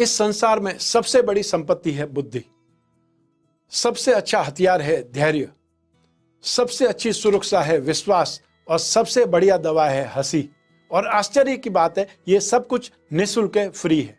इस संसार में सबसे बड़ी संपत्ति है बुद्धि, सबसे अच्छा हथियार है धैर्य, सबसे अच्छी सुरक्षा है विश्वास और सबसे बढ़िया दवा है हंसी। और आश्चर्य की बात है, ये सब कुछ निःशुल्क है, फ्री है।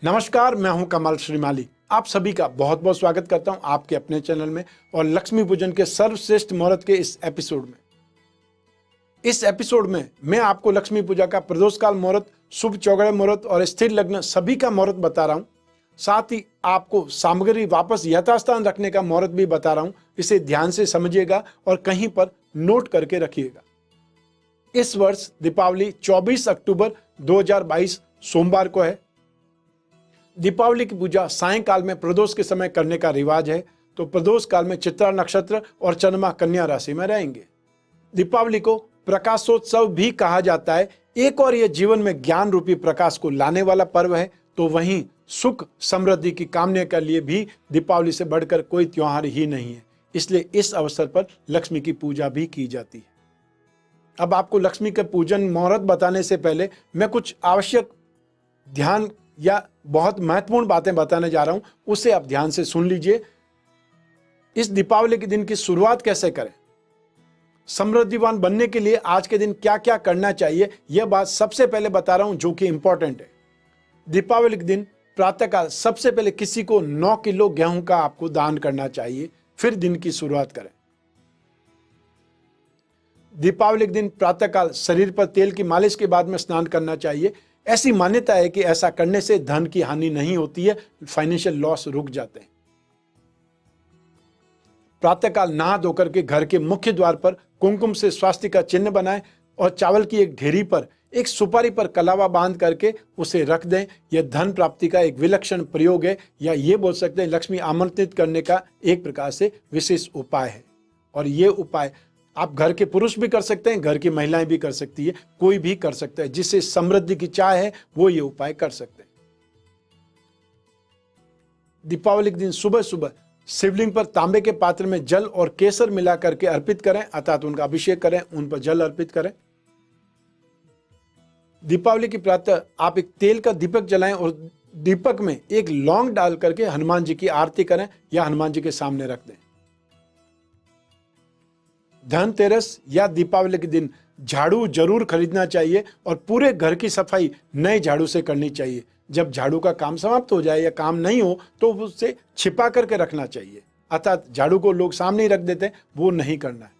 नमस्कार, मैं हूं कमल श्रीमाली। आप सभी का बहुत बहुत स्वागत करता हूं आपके अपने चैनल में और लक्ष्मी पूजन के सर्वश्रेष्ठ मुहूर्त के इस एपिसोड में। इस एपिसोड में मैं आपको लक्ष्मी पूजा का प्रदोष काल मुहूर्त, शुभ चौगड़े मुहूर्त और स्थिर लग्न सभी का मुहूर्त बता रहा हूं। साथ ही आपको सामग्री वापस यथास्थान रखने का मुहूर्त भी बता रहा हूं। इसे ध्यान से समझिएगा और कहीं पर नोट करके रखिएगा। इस वर्ष दीपावली 24 अक्टूबर 2022 सोमवार को है। दीपावली की पूजा सायंकाल में प्रदोष के समय करने का रिवाज है, तो प्रदोष काल में चित्रा नक्षत्र और चंद्रमा कन्या राशि में रहेंगे। दीपावली को प्रकाशोत्सव भी कहा जाता है। एक और यह जीवन में ज्ञान रूपी प्रकाश को लाने वाला पर्व है, तो वहीं सुख समृद्धि की कामना के लिए भी दीपावली से बढ़कर कोई त्योहार ही नहीं है। इसलिए इस अवसर पर लक्ष्मी की पूजा भी की जाती है। अब आपको लक्ष्मी के पूजन मुहूर्त बताने से पहले मैं कुछ आवश्यक ध्यान या बहुत महत्वपूर्ण बातें बताने जा रहा हूं, उसे आप ध्यान से सुन लीजिए। इस दीपावली के दिन की शुरुआत कैसे करें, समृद्धिवान बनने के लिए आज के दिन क्या क्या करना चाहिए, यह बात सबसे पहले बता रहा हूं जो कि इंपॉर्टेंट है। दीपावली के दिन प्रातःकाल सबसे पहले किसी को 9 किलो गेहूं का आपको दान करना चाहिए, फिर दिन की शुरुआत करें। दीपावली के दिन प्रातःकाल शरीर पर तेल की मालिश के बाद में स्नान करना चाहिए। ऐसी मान्यता है कि ऐसा करने से धन की हानि नहीं होती है, फाइनेंशियल लॉस रुक जाते हैं। प्रातःकाल नहा धोकर के घर के मुख्य द्वार पर कुमकुम से स्वास्तिक का चिन्ह बनाएं और चावल की एक ढेरी पर एक सुपारी पर कलावा बांध करके उसे रख दें। यह धन प्राप्ति का एक विलक्षण प्रयोग है, या ये बोल सकते हैं लक्ष्मी आमंत्रित करने का एक प्रकार से विशेष उपाय है। और ये उपाय आप घर के पुरुष भी कर सकते हैं, घर की महिलाएं भी कर सकती है, कोई भी कर सकता है। जिससे समृद्धि की चाह है वो ये उपाय कर सकते हैं। दीपावली के दिन सुबह सुबह शिवलिंग पर तांबे के पात्र में जल और केसर मिला करके अर्पित करें, अर्थात उनका अभिषेक करें, उन पर जल अर्पित करें। दीपावली की प्रातः आप एक तेल का दीपक जलाएं और दीपक में एक लौंग डाल करके हनुमान जी की आरती करें या हनुमान जी के सामने रख दें। धनतेरस या दीपावली के दिन झाड़ू जरूर खरीदना चाहिए और पूरे घर की सफाई नए झाड़ू से करनी चाहिए। जब झाड़ू का काम समाप्त हो जाए या काम नहीं हो तो उसे छिपा करके रखना चाहिए, अर्थात झाड़ू को लोग सामने ही रख देते हैं, वो नहीं करना है।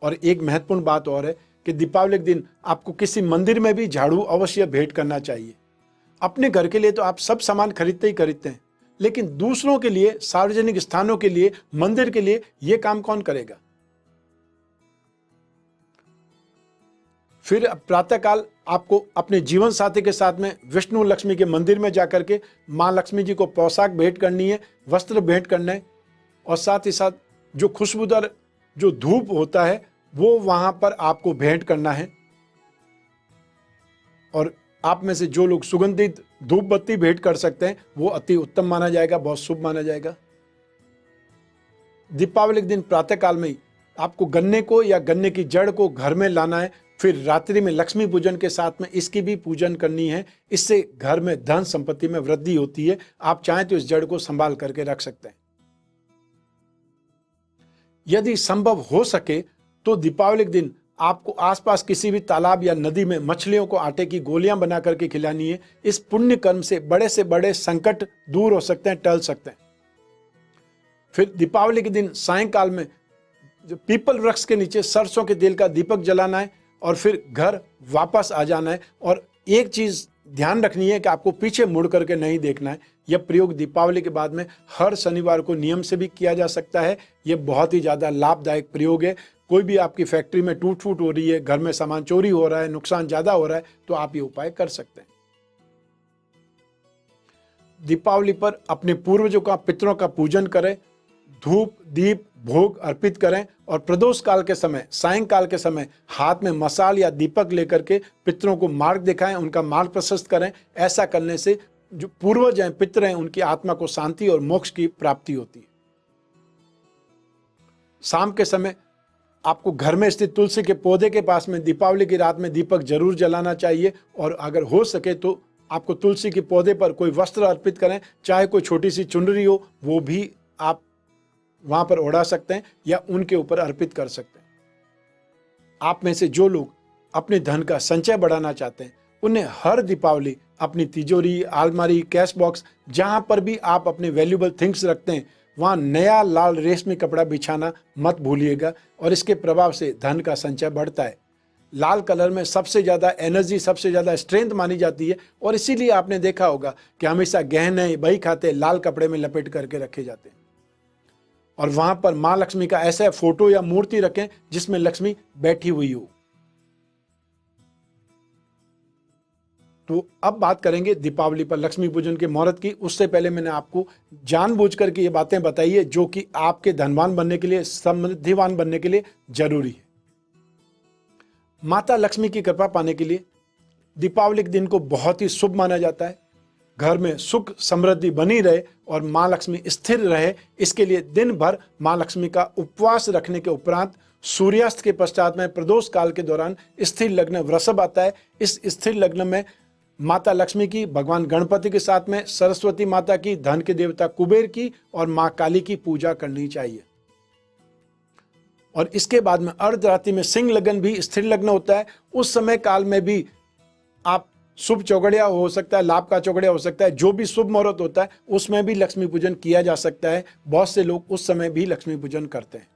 और एक महत्वपूर्ण बात और है कि दीपावली के दिन आपको किसी मंदिर में भी झाड़ू अवश्य भेंट करना चाहिए। अपने घर के लिए तो आप सब सामान खरीदते ही खरीदते हैं, लेकिन दूसरों के लिए, सार्वजनिक स्थानों के लिए, मंदिर के लिए ये काम कौन करेगा। फिर प्रातःकाल आपको अपने जीवन साथी के साथ में विष्णु लक्ष्मी के मंदिर में जाकर के मां लक्ष्मी जी को पोशाक भेंट करनी है, वस्त्र भेंट करना है और साथ ही साथ जो खुशबूदार जो धूप होता है वो वहां पर आपको भेंट करना है। और आप में से जो लोग सुगंधित धूप बत्ती भेंट कर सकते हैं वो अति उत्तम माना जाएगा, बहुत शुभ माना जाएगा। दीपावली के दिन प्रातःकाल में ही आपको गन्ने को या गन्ने की जड़ को घर में लाना है। फिर रात्रि में लक्ष्मी पूजन के साथ में इसकी भी पूजन करनी है। इससे घर में धन संपत्ति में वृद्धि होती है। आप चाहें तो इस जड़ को संभाल करके रख सकते हैं। यदि संभव हो सके तो दीपावली के दिन आपको आसपास किसी भी तालाब या नदी में मछलियों को आटे की गोलियां बना करके खिलानी है। इस पुण्य कर्म से बड़े संकट दूर हो सकते हैं, टल सकते हैं। फिर दीपावली के दिन सायंकाल में जो पीपल वृक्ष के नीचे सरसों के तेल का दीपक जलाना है और फिर घर वापस आ जाना है। और एक चीज ध्यान रखनी है कि आपको पीछे मुड़ करके नहीं देखना है। यह प्रयोग दीपावली के बाद में हर शनिवार को नियम से भी किया जा सकता है। यह बहुत ही ज्यादा लाभदायक प्रयोग है। कोई भी आपकी फैक्ट्री में टूट फूट हो रही है, घर में सामान चोरी हो रहा है, नुकसान ज्यादा हो रहा है, तो आप ये उपाय कर सकते हैं। दीपावली पर अपने पूर्वजों का, पितरों का पूजन करें, धूप दीप भोग अर्पित करें और प्रदोष काल के समय, सायंकाल के समय हाथ में मशाल या दीपक लेकर के पितरों को मार्ग दिखाएं, उनका मार्ग प्रशस्त करें। ऐसा करने से जो पूर्वज हैं, पितर हैं, उनकी आत्मा को शांति और मोक्ष की प्राप्ति होती है। शाम के समय आपको घर में स्थित तुलसी के पौधे के पास में दीपावली की रात में दीपक जरूर जलाना चाहिए। और अगर हो सके तो आपको तुलसी के पौधे पर कोई वस्त्र अर्पित करें, चाहे कोई छोटी सी चुनरी हो, वो भी आप वहां पर ओढ़ा सकते हैं या उनके ऊपर अर्पित कर सकते हैं। आप में से जो लोग अपने धन का संचय बढ़ाना चाहते हैं, उन्हें हर दीपावली अपनी तिजोरी, अलमारी, कैश बॉक्स, जहां पर भी आप अपने वैल्यूएबल थिंग्स रखते हैं, वहां नया लाल रेशमी कपड़ा बिछाना मत भूलिएगा। और इसके प्रभाव से धन का संचय बढ़ता है। लाल कलर में सबसे ज़्यादा एनर्जी, सबसे ज़्यादा स्ट्रेंथ मानी जाती है। और इसीलिए आपने देखा होगा कि हमेशा गहने, बही खाते लाल कपड़े में लपेट करके रखे जाते हैं। और वहां पर मां लक्ष्मी का ऐसा फोटो या मूर्ति रखें जिसमें लक्ष्मी बैठी हुई हो। तो अब बात करेंगे दीपावली पर लक्ष्मी पूजन के मुहूर्त की। उससे पहले मैंने आपको जानबूझ करके ये बातें बताई है जो कि आपके धनवान बनने के लिए, समृद्धिवान बनने के लिए जरूरी है। माता लक्ष्मी की कृपा पाने के लिए दीपावली के दिन को बहुत ही शुभ माना जाता है। घर में सुख समृद्धि बनी रहे और मां लक्ष्मी स्थिर रहे, इसके लिए दिन भर मां लक्ष्मी का उपवास रखने के उपरांत सूर्यास्त के पश्चात में प्रदोष काल के दौरान स्थिर लग्न वृषभ आता है। इस स्थिर लग्न में माता लक्ष्मी की, भगवान गणपति के साथ में सरस्वती माता की, धन के देवता कुबेर की और मां काली की पूजा करनी चाहिए। और इसके बाद में अर्धरात्रि में सिंह लग्न भी स्थिर लग्न होता है। उस समय काल में भी आप शुभ चौगड़िया हो सकता है, लाभ का चौगड़िया हो सकता है, जो भी शुभ मुहूर्त होता है उसमें भी लक्ष्मी पूजन किया जा सकता है। बहुत से लोग उस समय भी लक्ष्मी पूजन करते हैं।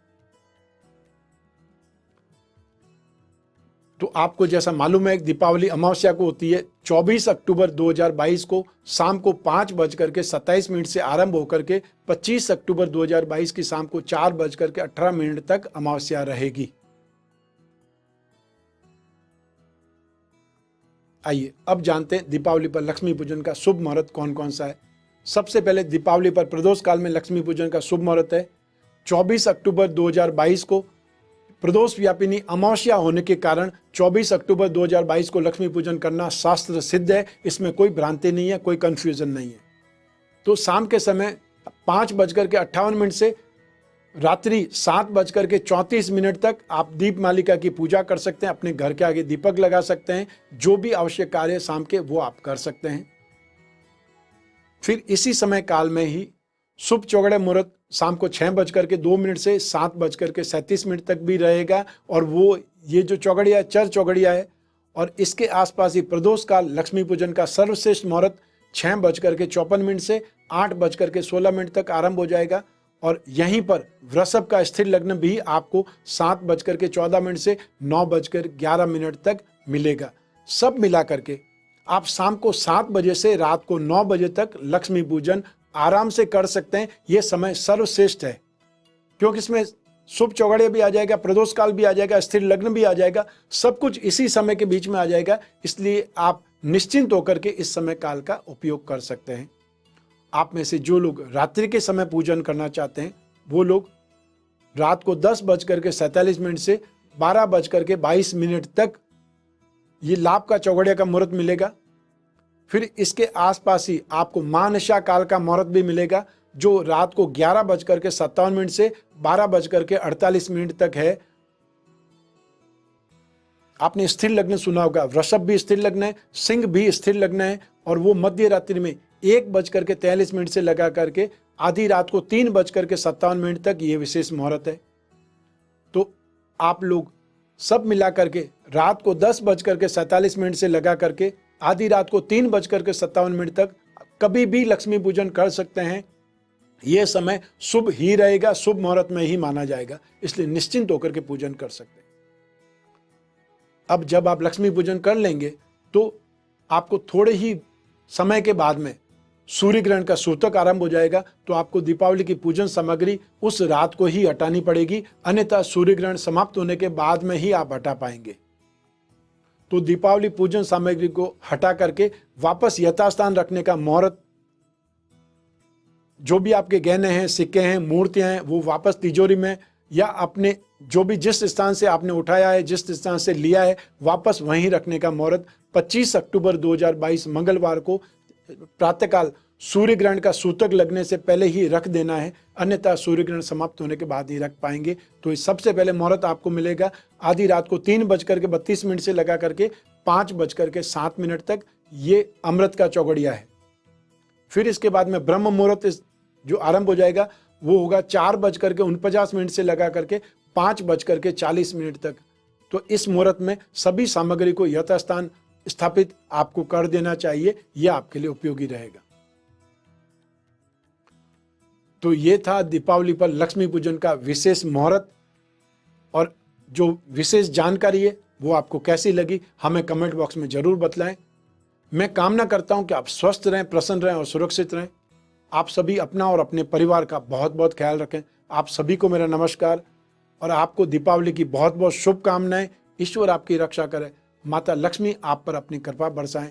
तो आपको जैसा मालूम है, दीपावली अमावस्या को होती है 24 अक्टूबर 2022 को शाम को 5:27 से आरंभ होकर के 25 अक्टूबर 2022 की शाम को 4:18 तक अमावस्या रहेगी। आइए अब जानते हैं दीपावली पर लक्ष्मी पूजन का शुभ मुहूर्त कौन कौन सा है। सबसे पहले दीपावली पर प्रदोष काल में लक्ष्मी पूजन का शुभ मुहूर्त है 24 अक्टूबर 2022 को। प्रदोष व्यापिनी अमावस्या होने के कारण 24 अक्टूबर 2022 को लक्ष्मी पूजन करना शास्त्र सिद्ध है। इसमें कोई भ्रांति नहीं है, कोई कंफ्यूजन नहीं है। तो शाम के समय 5:58 से रात्रि 7:34 तक आप दीप मालिका की पूजा कर सकते हैं। अपने घर के आगे दीपक लगा सकते हैं। जो भी आवश्यक कार्य शाम के वो आप कर सकते हैं। फिर इसी समय काल में ही शुभ चौगड़े मुहूर्त शाम को 6:02 से 7:37 तक भी रहेगा। और वो ये जो चौगड़िया चर चौगड़िया है और इसके आसपास ही प्रदोष काल लक्ष्मी पूजन का सर्वश्रेष्ठ मुहूर्त 6:54 से 8:16 तक आरंभ हो जाएगा। और यहीं पर वृषभ का स्थिर लग्न भी आपको 7:14 से 9:11 तक मिलेगा। सब मिला करके आप शाम को 7 बजे से रात को 9 बजे तक लक्ष्मी पूजन आराम से कर सकते हैं। यह समय सर्वश्रेष्ठ है क्योंकि इसमें शुभ चौगड़िया भी आ जाएगा, प्रदोष काल भी आ जाएगा, स्थिर लग्न भी आ जाएगा, सब कुछ इसी समय के बीच में आ जाएगा। इसलिए आप निश्चिंत होकर के इस समय काल का उपयोग कर सकते हैं। आप में से जो लोग रात्रि के समय पूजन करना चाहते हैं वो लोग रात को 10:47 से 12:22 तक ये लाभ का चौगड़िया का मुहूर्त मिलेगा। फिर इसके आसपास ही आपको मानसा काल का मुहूर्त भी मिलेगा जो रात को 11:57 से 12:48 तक है। आपने स्थिर लग्न सुना होगा, वृषभ भी स्थिर लग्न है, सिंह भी स्थिर लग्न है और वो मध्य रात्रि में 1:43 से लगा करके आधी रात को 3:57 तक ये विशेष मुहूर्त है। तो आप लोग सब मिला करके रात को 10:47 से लगा करके आधी रात को 3:57 तक कभी भी लक्ष्मी पूजन कर सकते हैं। यह समय शुभ ही रहेगा, शुभ मुहूर्त में ही माना जाएगा, इसलिए निश्चिंत होकर के पूजन कर सकते हैं। अब जब आप लक्ष्मी पूजन कर लेंगे तो आपको थोड़े ही समय के बाद में सूर्य ग्रहण का सूतक आरंभ हो जाएगा। तो आपको दीपावली की पूजन सामग्री उस रात को ही हटानी पड़ेगी, अन्यथा सूर्य ग्रहण समाप्त होने के बाद में ही आप हटा पाएंगे। तो दीपावली पूजन सामग्री को हटा करके वापस यथास्थान रखने का मुहूर्त, जो भी आपके गहने हैं, सिक्के हैं, मूर्तियां हैं, वो वापस तिजोरी में या अपने जो भी जिस स्थान से आपने उठाया है, जिस स्थान से लिया है, वापस वहीं रखने का मुहूर्त 25 अक्टूबर 2022 मंगलवार को प्रातःकाल सूर्य ग्रहण का सूतक लगने से पहले ही रख देना है, अन्यथा सूर्य ग्रहण समाप्त होने के बाद ही रख पाएंगे। तो इस सबसे पहले मुहूर्त आपको मिलेगा आधी रात को 3:32 से लगा करके 5:07 तक। ये अमृत का चौगड़िया है। फिर इसके बाद में ब्रह्म मुहूर्त जो आरंभ हो जाएगा वो होगा 4:49 से लगा करके 5:40 तक। तो इस मुहूर्त में सभी सामग्री को यथास्थान स्थापित आपको कर देना चाहिए, यह आपके लिए उपयोगी रहेगा। तो ये था दीपावली पर लक्ष्मी पूजन का विशेष मुहूर्त, और जो विशेष जानकारी है वो आपको कैसी लगी हमें कमेंट बॉक्स में जरूर बतलाएं। मैं कामना करता हूं कि आप स्वस्थ रहें, प्रसन्न रहें और सुरक्षित रहें। आप सभी अपना और अपने परिवार का बहुत बहुत ख्याल रखें। आप सभी को मेरा नमस्कार और आपको दीपावली की बहुत बहुत शुभकामनाएं। ईश्वर आपकी रक्षा करे, माता लक्ष्मी आप पर अपनी कृपा बरसाएं।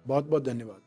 बहुत बहुत धन्यवाद।